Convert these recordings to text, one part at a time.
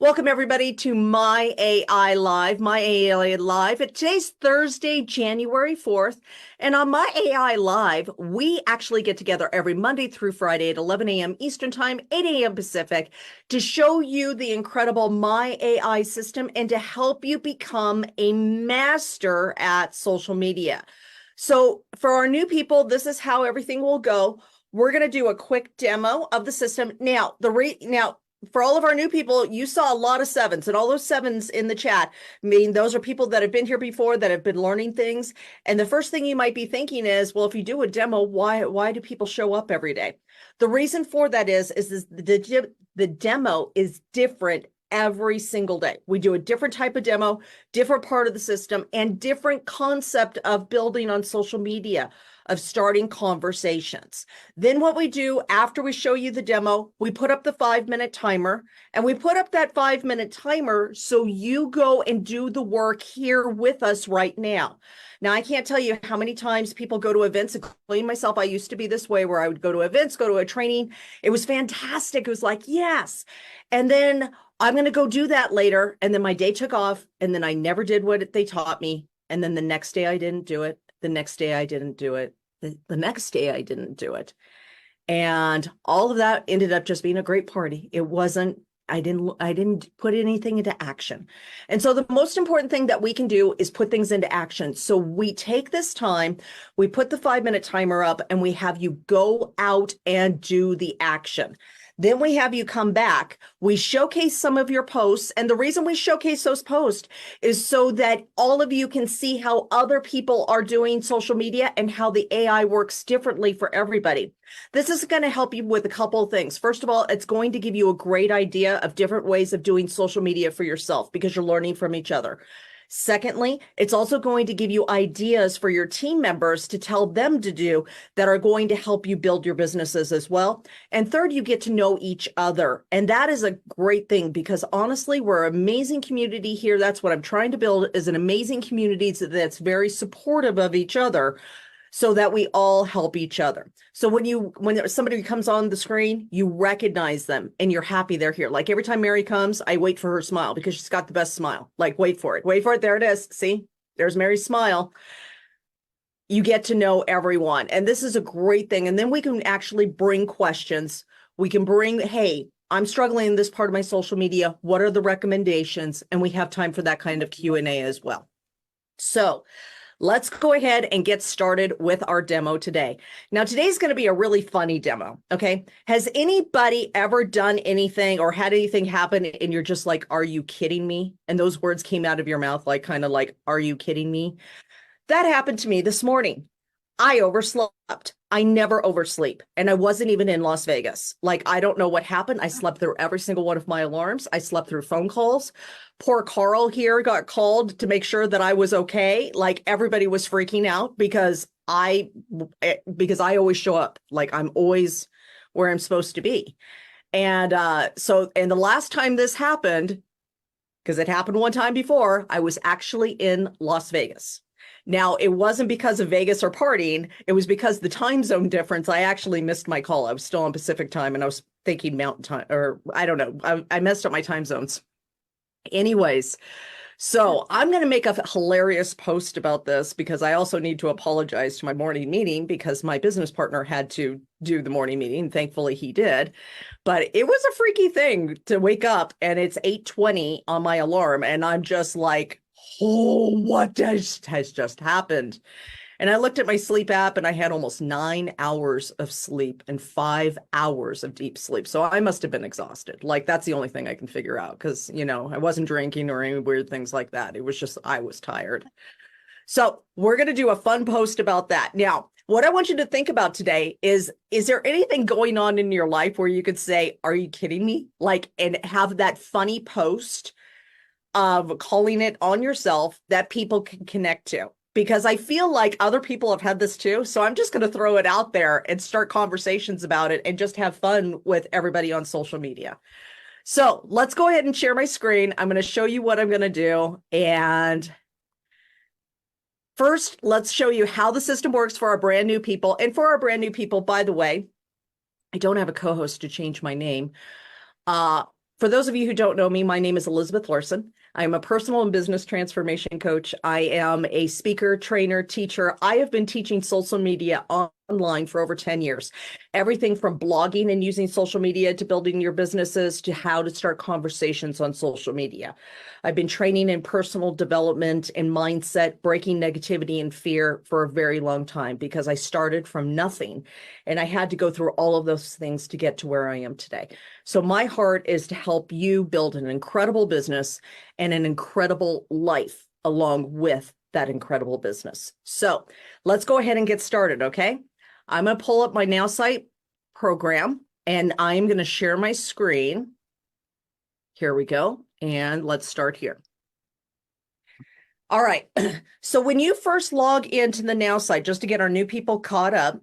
Welcome everybody to My AI Live, My AI Live. Today's Thursday, January 4th. And on My AI Live, we actually get together every Monday through Friday at 11 a.m. Eastern Time, 8 a.m. Pacific, to show you the incredible My AI system and to help you become a master at social media. So for our new people, this is how everything will go. We're going to do a quick demo of the system. Now, for all of our new people, you saw a lot of sevens, and all those sevens in the chat mean those are people that have been here before, that have been learning things. And the first thing you might be thinking is, well, if you do a demo, why do people show up every day? The reason for that is the demo is different every single day. We do a different type of demo, different part of the system, and different concept of building on social media, of starting conversations. Then what we do after we show you the demo, we put up the 5-minute timer, and we put up that 5-minute timer so you go and do the work here with us right now. Now, I can't tell you how many times people go to events, including myself. I used to be this way where I would go to events, go to a training. It was fantastic. It was like, yes. And then I'm going to go do that later. And then my day took off, and then I never did what they taught me. And then the next day I didn't do it. The next day I didn't do it. The next day I didn't do it. And all of that ended up just being a great party. It wasn't, I didn't put anything into action. And so the most important thing that we can do is put things into action. So we take this time, we put the 5-minute timer up, and we have you go out and do the action. Then we have you come back. We showcase some of your posts. And the reason we showcase those posts is so that all of you can see how other people are doing social media and how the AI works differently for everybody. This is going to help you with a couple of things. First of all, it's going to give you a great idea of different ways of doing social media for yourself because you're learning from each other. Secondly, it's also going to give you ideas for your team members to tell them to do that are going to help you build your businesses as well. And third, you get to know each other. And that is a great thing because honestly, we're an amazing community here. That's what I'm trying to build, is an amazing community that's very supportive of each other, so that we all help each other. So when somebody comes on the screen, you recognize them and you're happy they're here. Like every time Mary comes, I wait for her smile because she's got the best smile. Like, wait for it. There it is. See, there's Mary's smile. You get to know everyone. And this is a great thing. And then we can actually bring questions. We can bring, hey, I'm struggling in this part of my social media. What are the recommendations? And we have time for that kind of Q&A as well. So let's go ahead and get started with our demo today. Now, today's going to be a really funny demo, okay? Has anybody ever done anything or had anything happen and you're just like, are you kidding me? And those words came out of your mouth like, kind of like, are you kidding me? That happened to me this morning. I overslept. I never oversleep. And I wasn't even in Las Vegas. Like, I don't know what happened. I slept through every single one of my alarms. I slept through phone calls. Poor Carl here got called to make sure that I was okay. Like, everybody was freaking out because I always show up. Like, I'm always where I'm supposed to be. And and the last time this happened, because it happened one time before, I was actually in Las Vegas. Now, it wasn't because of Vegas or partying. It was because the time zone difference. I actually missed my call. I was still on Pacific time and I was thinking Mountain time, or I don't know. I messed up my time zones. Anyways, so I'm going to make a hilarious post about this because I also need to apologize to my morning meeting because my business partner had to do the morning meeting. Thankfully, he did. But it was a freaky thing to wake up and it's 8:20 on my alarm. And I'm just like, oh, what has just happened? And I looked at my sleep app and I had almost 9 hours of sleep and 5 hours of deep sleep. So I must have been exhausted. Like, that's the only thing I can figure out because, you know, I wasn't drinking or any weird things like that. It was just, I was tired. So we're going to do a fun post about that. Now, what I want you to think about today is there anything going on in your life where you could say, are you kidding me? Like, and have that funny post of calling it on yourself that people can connect to, because I feel like other people have had this too. So I'm just going to throw it out there and start conversations about it and just have fun with everybody on social media. So let's go ahead and share my screen. I'm going to show you what I'm going to do. And first, let's show you how the system works for our brand new people. And for our brand new people, by the way, I don't have a co-host to change my name. For those of you who don't know me, my name is Elizabeth Larson. I'm a personal and business transformation coach. I am a speaker, trainer, teacher. I have been teaching social media online for over 10 years. Everything from blogging and using social media to building your businesses to how to start conversations on social media. I've been training in personal development and mindset, breaking negativity and fear for a very long time because I started from nothing and I had to go through all of those things to get to where I am today. So my heart is to help you build an incredible business and an incredible life along with that incredible business. So let's go ahead and get started, okay? I'm going to pull up my Nowsite program and I'm going to share my screen. Here we go. And let's start here. All right. So when you first log into the Nowsite, just to get our new people caught up,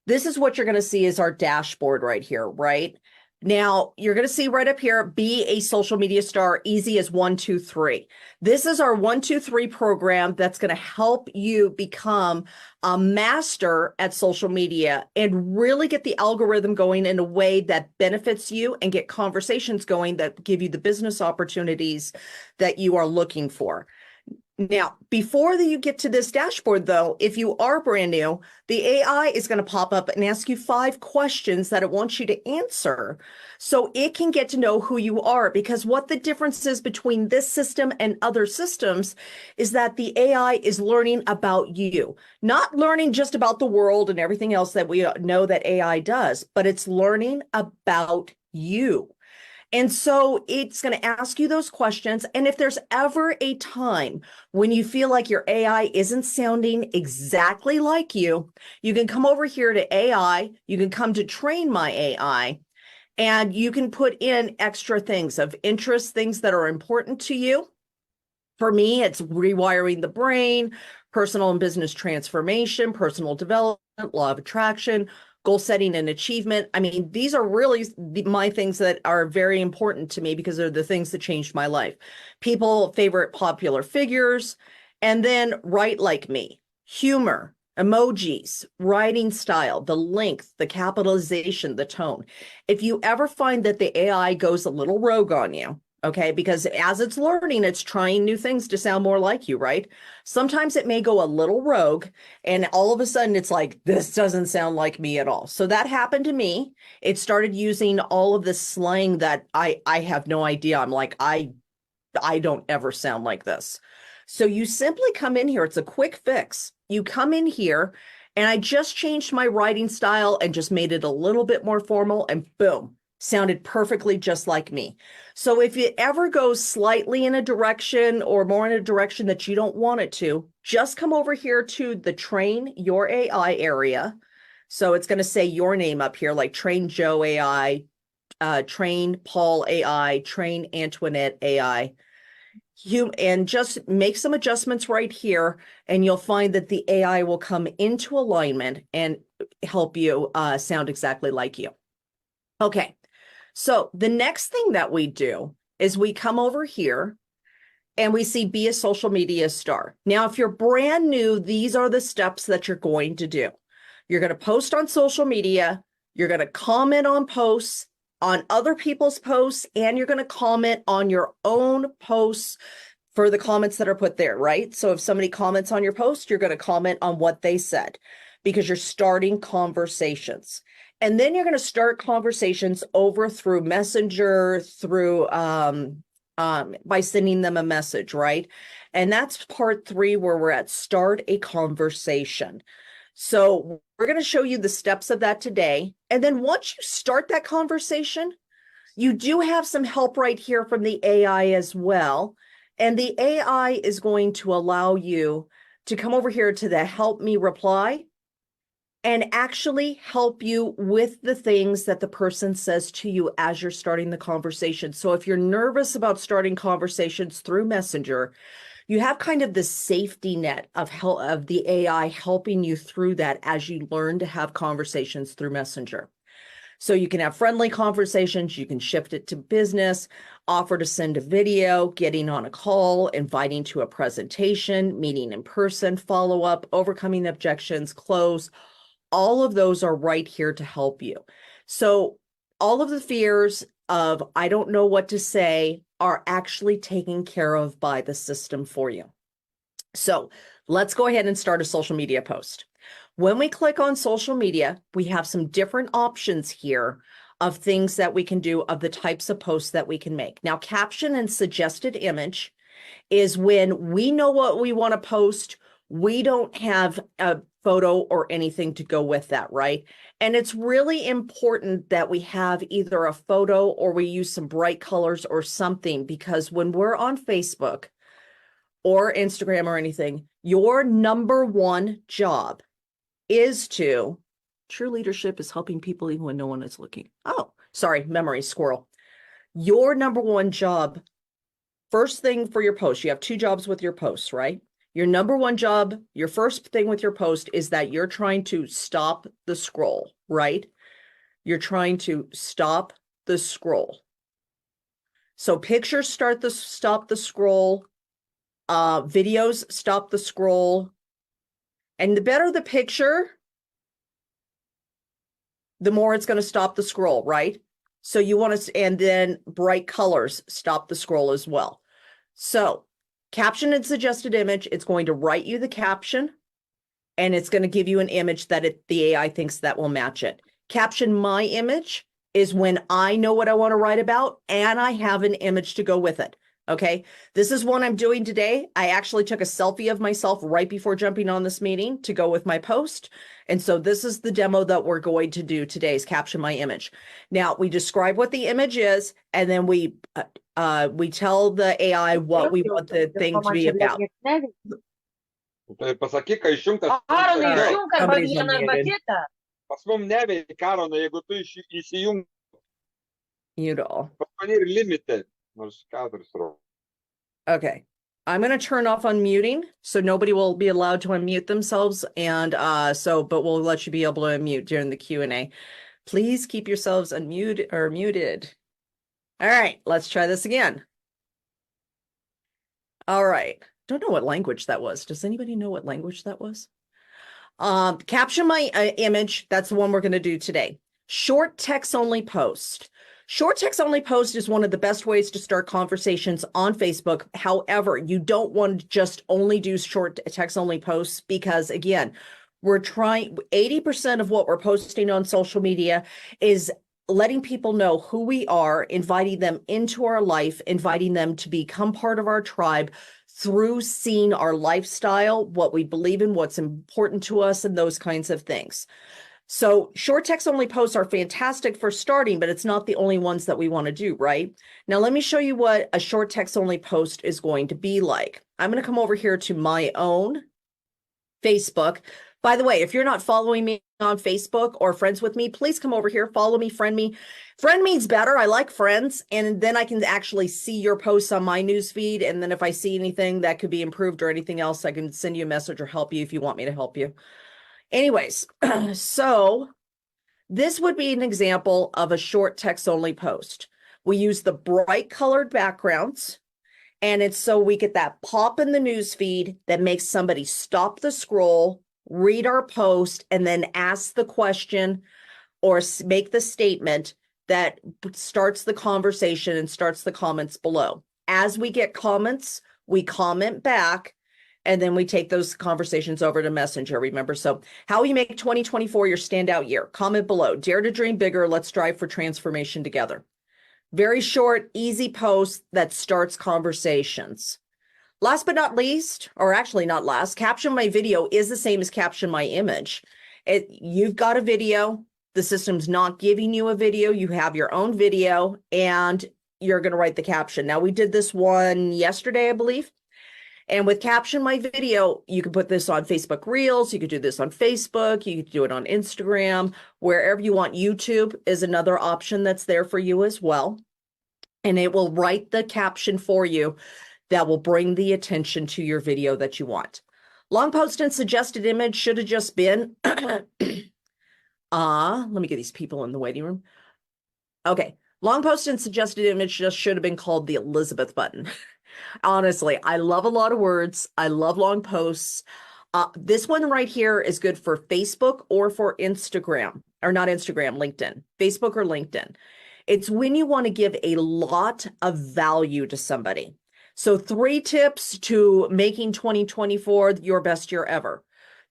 this is what you're going to see is our dashboard right here, right? Now, you're going to see right up here, be a social media star, easy as 1, 2, 3. This is our 1, 2, 3 program that's going to help you become a master at social media and really get the algorithm going in a way that benefits you and get conversations going that give you the business opportunities that you are looking for. Now, before you get to this dashboard, though, if you are brand new, the AI is going to pop up and ask you 5 questions that it wants you to answer so it can get to know who you are. Because what the difference is between this system and other systems is that the AI is learning about you, not learning just about the world and everything else that we know that AI does, but it's learning about you. And so it's going to ask you those questions. And if there's ever a time when you feel like your AI isn't sounding exactly like you, you can come over here to AI. You can come to train my AI and you can put in extra things of interest, things that are important to you. For me, it's rewiring the brain, personal and business transformation, personal development, law of attraction, goal setting and achievement. I mean, these are really my things that are very important to me because they're the things that changed my life. People, favorite popular figures, and then write like me, humor, emojis, writing style, the length, the capitalization, the tone. If you ever find that the AI goes a little rogue on you, okay, because as it's learning, it's trying new things to sound more like you, right? Sometimes it may go a little rogue and all of a sudden it's like, this doesn't sound like me at all. So that happened to me. It started using all of this slang that I have no idea. I'm like, I don't ever sound like this. So you simply come in here. It's a quick fix. You come in here and I just changed my writing style and just made it a little bit more formal and boom, sounded perfectly just like me. So if it ever goes slightly in a direction or more in a direction that you don't want it to, just come over here to the train your AI area. So it's going to say your name up here, like train Joe AI, train Paul AI, train Antoinette AI. And just make some adjustments right here, and you'll find that the AI will come into alignment and help you sound exactly like you. Okay. So the next thing that we do is we come over here and we see be a social media star. Now, if you're brand new, these are the steps that you're going to do. You're going to post on social media. You're going to comment on posts, on other people's posts, and you're going to comment on your own posts for the comments that are put there, right? So if somebody comments on your post, you're going to comment on what they said because you're starting conversations. And then you're going to start conversations over through Messenger, through by sending them a message, right? And that's part 3 where we're at start a conversation. So we're going to show you the steps of that today. And then once you start that conversation, you do have some help right here from the AI as well. And the AI is going to allow you to come over here to the help me reply and actually help you with the things that the person says to you as you're starting the conversation. So if you're nervous about starting conversations through Messenger, you have kind of the safety net of the AI helping you through that as you learn to have conversations through Messenger. So you can have friendly conversations, you can shift it to business, offer to send a video, getting on a call, inviting to a presentation, meeting in person, follow up, overcoming objections, close. All of those are right here to help you. So all of the fears, of I don't know what to say are actually taken care of by the system for you. So let's go ahead and start a social media post. When we click on social media, we have some different options here of things that we can do, of the types of posts that we can make. Now, caption and suggested image is when we know what we want to post. We don't have a photo or anything to go with that, right? And it's really important that we have either a photo or we use some bright colors or something, because when we're on Facebook or Instagram or anything, your number one job is to, true leadership is helping people even when no one is looking. Oh, sorry, memory squirrel. Your number one job, first thing for your post, you have two jobs with your posts, right? Your number one job, your first thing with your post is that you're trying to stop the scroll, right? You're trying to stop the scroll. So pictures stop the scroll, videos stop the scroll. And the better the picture, the more it's going to stop the scroll, right? So you want to, and then bright colors stop the scroll as well. So caption and suggested image, it's going to write you the caption and it's going to give you an image that the AI thinks that will match it. Caption my image is when I know what I want to write about and I have an image to go with it. Okay, this is what I'm doing today. I actually took a selfie of myself right before jumping on this meeting to go with my post. And so this is the demo that we're going to do today, is caption my image. Now we describe what the image is, and then we tell the AI what we want the thing to be about. Pasakyk, kai išjungtas. Aronai, All right, išjunk arba somebody's vieną arba unmuted. kitą. Pas mum neveikia, Aronai, jeigu tu įsijung, Mute all. pas mane ir limited, nors 4 rodo. Okay, I'm going to turn off unmuting, so nobody will be allowed to unmute themselves, and but we'll let you be able to unmute during the Q&A. Please keep yourselves unmuted or muted. All right, let's try this again. All right, don't know what language that was. Does anybody know what language that was? Caption my image. That's the one we're going to do today. Short text only post. Short text only post is one of the best ways to start conversations on Facebook. However, you don't want to just only do short text only posts, because again, we're trying, 80% of what we're posting on social media is letting people know who we are, inviting them into our life, inviting them to become part of our tribe through seeing our lifestyle, what we believe in, what's important to us, and those kinds of things. So short text only posts are fantastic for starting, but it's not the only ones that we want to do, right? Now, let me show you what a short text only post is going to be like. I'm going to come over here to my own Facebook. By the way, if you're not following me on Facebook or friends with me, please come over here, follow me, friend me. Friend me's better. I like friends. And then I can actually see your posts on my news feed. And then if I see anything that could be improved or anything else, I can send you a message or help you if you want me to help you. Anyways, so this would be an example of a short text only post. We use the bright colored backgrounds, and it's so we get that pop in the news feed that makes somebody stop the scroll, read our post, and then ask the question or make the statement that starts the conversation and starts the comments below. As we get comments, we comment back, and then we take those conversations over to Messenger, remember? So how you make 2024 your standout year? Comment below. Dare to dream bigger. Let's strive for transformation together. Very short, easy post that starts conversations. Last but not least, or actually not last, caption my video is the same as caption my image. You've got a video. The system's not giving you a video. You have your own video, and you're going to write the caption. Now, we did this one yesterday, I believe. And with caption my video, you can put this on Facebook Reels. You could do this on Facebook. You could do it on Instagram, wherever you want. YouTube is another option that's there for you as well. And it will write the caption for you that will bring the attention to your video that you want. Long post and suggested image should have just been, let me get these people in the waiting room. Okay, long post and suggested image just should have been called the Elizabeth button. Honestly, I love a lot of words. I love long posts. This one right here is good for Facebook or for Instagram, or not Instagram, LinkedIn, Facebook or LinkedIn. It's when you want to give a lot of value to somebody. So 3 tips to making 2024 your best year ever.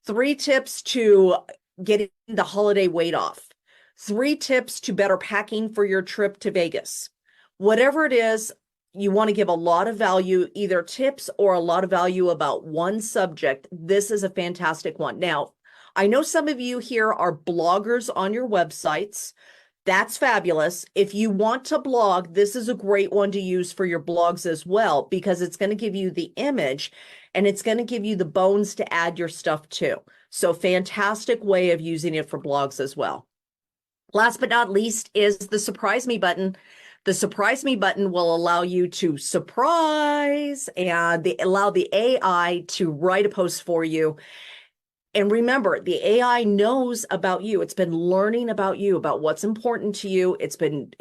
3 tips to getting the holiday weight off. 3 tips to better packing for your trip to Vegas. Whatever it is, you want to give a lot of value, either tips or a lot of value about one subject. This is a fantastic one. Now, I know some of you here are bloggers on your websites. That's fabulous. If you want to blog, this is a great one to use for your blogs as well, because it's going to give you the image and it's going to give you the bones to add your stuff to. So fantastic way of using it for blogs as well. Last but not least is the surprise me button. The surprise me button will allow you to surprise and allow the AI to write a post for you. And remember, the AI knows about you. It's been learning about you, about what's important to you. It's been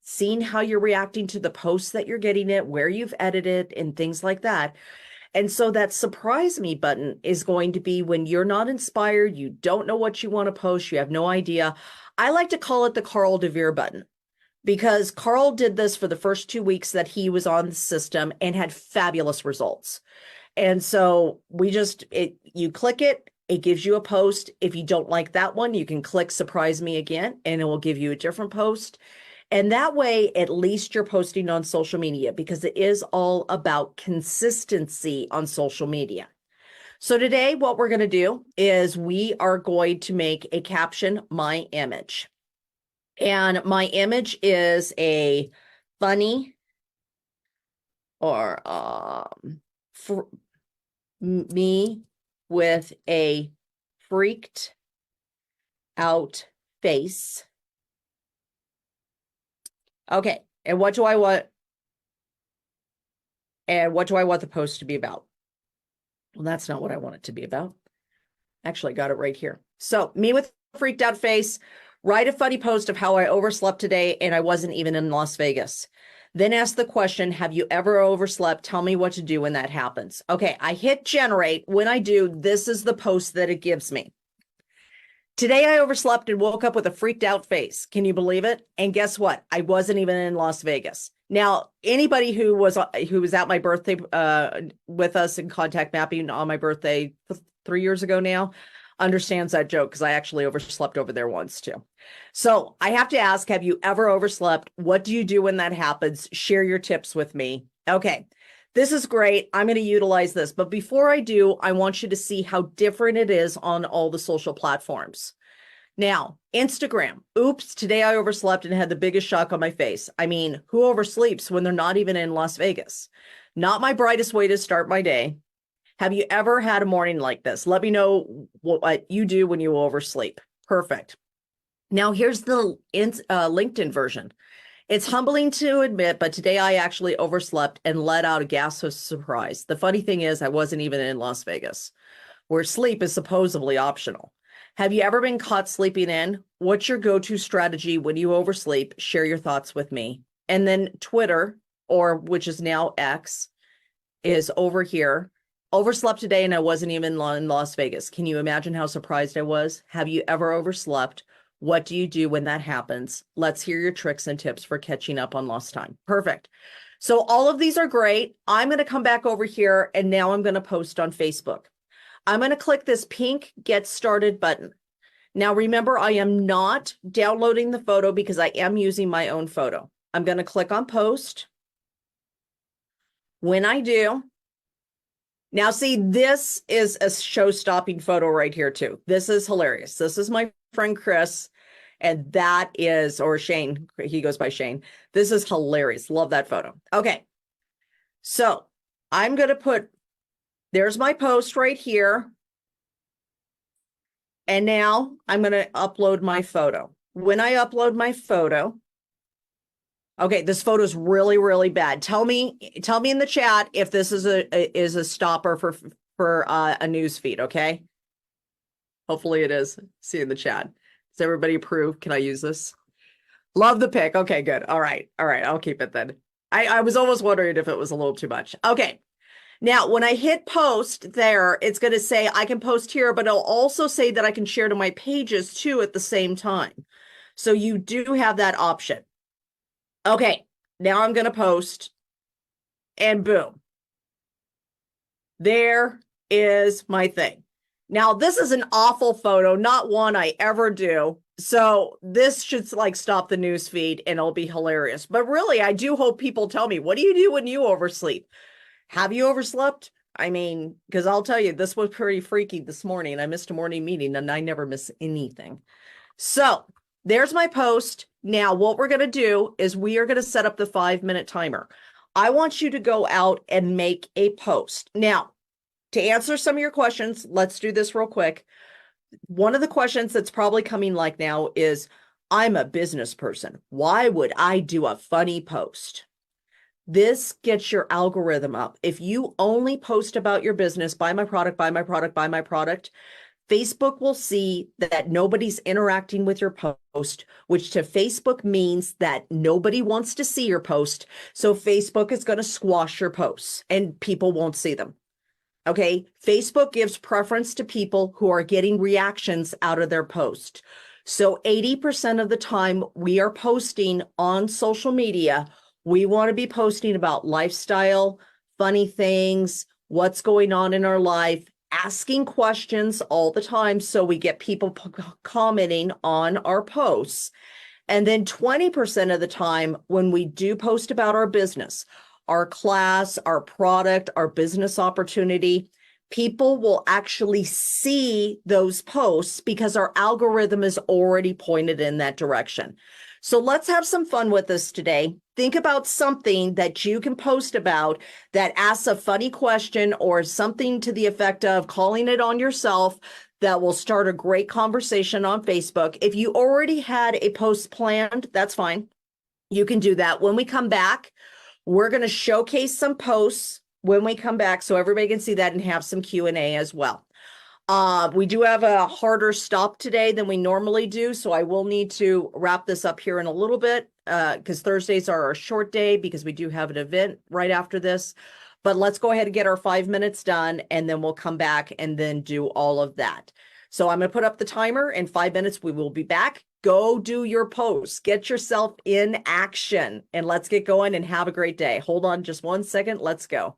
seeing how you're reacting to the posts that you're getting it, where you've edited and things like that. And so that surprise me button is going to be when you're not inspired, you don't know what you want to post, you have no idea. I like to call it the Carl DeVere button, because Carl did this for the first 2 weeks that he was on the system and had fabulous results. And so you click it, it gives you a post. If you don't like that one, you can click surprise me again and it will give you a different post. And that way, at least you're posting on social media, because it is all about consistency on social media. So today, what we're going to do is we are going to make a caption, my image. And my image is a funny or me with a freaked out face. Okay, and what do I want? And what do I want the post to be about? Well, that's not what I want it to be about. Actually, I got it right here. So, me with a freaked out face, write a funny post of how I overslept today and I wasn't even in Las Vegas. Then ask the question, have you ever overslept? Tell me what to do when that happens. Okay, I hit generate. When I do, this is the post that it gives me. Today I overslept and woke up with a freaked out face. Can you believe it? And guess what? I wasn't even in Las Vegas. Now, anybody who was at my birthday with us in contact mapping on my birthday 3 years ago now understands that joke, because I actually overslept over there once too. So I have to ask, have you ever overslept? What do you do when that happens? Share your tips with me. Okay, this is great. I'm going to utilize this. But before I do, I want you to see how different it is on all the social platforms. Now, Instagram. Oops, today I overslept and had the biggest shock on my face. I mean, who oversleeps when they're not even in Las Vegas? Not my brightest way to start my day. Have you ever had a morning like this? Let me know what you do when you oversleep. Perfect. Now, here's the LinkedIn version. It's humbling to admit, but today I actually overslept and let out a gasp of surprise. The funny thing is, I wasn't even in Las Vegas, where sleep is supposedly optional. Have you ever been caught sleeping in? What's your go-to strategy when you oversleep? Share your thoughts with me. And then Twitter, or which is now X, is over here. Overslept today and I wasn't even in Las Vegas. Can you imagine how surprised I was? Have you ever overslept? What do you do when that happens? Let's hear your tricks and tips for catching up on lost time. Perfect. So all of these are great. I'm going to come back over here and now I'm going to post on Facebook. I'm going to click this pink Get Started button. Now remember, I am not downloading the photo because I am using my own photo. I'm going to click on post. When I do, now see, this is a show-stopping photo right here too. This is hilarious. This is my friend Chris, and that is, or Shane, he goes by Shane. This is hilarious. Love that photo. Okay, so I'm going to put, there's my post right here. And now I'm going to upload my photo. When I upload my photo, okay, this photo is really, really bad. Tell me in the chat if this is a stopper for a news feed, okay? Hopefully it is. See in the chat. Does everybody approve? Can I use this? Love the pic. Okay, good. All right. I'll keep it then. I was almost wondering if it was a little too much. Okay. Now, when I hit post there, it's going to say I can post here, but it'll also say that I can share to my pages too at the same time. So you do have that option. Okay, now I'm going to post, and boom, there is my thing. Now, this is an awful photo, not one I ever do. So this should like stop the news feed and it'll be hilarious. But really, I do hope people tell me, what do you do when you oversleep? Have you overslept? I mean, because I'll tell you, this was pretty freaky this morning. I missed a morning meeting and I never miss anything. So there's my post. Now, what we're going to do is we are going to set up the 5-minute timer. I want you to go out and make a post. Now, to answer some of your questions, let's do this real quick. One of the questions that's probably coming like now is, I'm a business person. Why would I do a funny post? This gets your algorithm up. If you only post about your business, buy my product, buy my product, buy my product, Facebook will see that nobody's interacting with your post, which to Facebook means that nobody wants to see your post. So Facebook is going to squash your posts and people won't see them. Okay. Facebook gives preference to people who are getting reactions out of their post. So 80% of the time we are posting on social media, we want to be posting about lifestyle, funny things, what's going on in our life, asking questions all the time. So we get people commenting on our posts. And then 20% of the time when we do post about our business, our class, our product, our business opportunity, people will actually see those posts because our algorithm is already pointed in that direction. So let's have some fun with this today. Think about something that you can post about that asks a funny question or something to the effect of calling it on yourself that will start a great conversation on Facebook. If you already had a post planned, that's fine. You can do that. When we come back, we're going to showcase some posts when we come back so everybody can see that and have some Q&A as well. We do have a harder stop today than we normally do, so I will need to wrap this up here in a little bit because Thursdays are a short day because we do have an event right after this. But let's go ahead and get our 5 minutes done, and then we'll come back and then do all of that. So I'm going to put up the timer. In 5 minutes, we will be back. Go do your posts. Get yourself in action, and let's get going and have a great day. Hold on just 1 second. Let's go.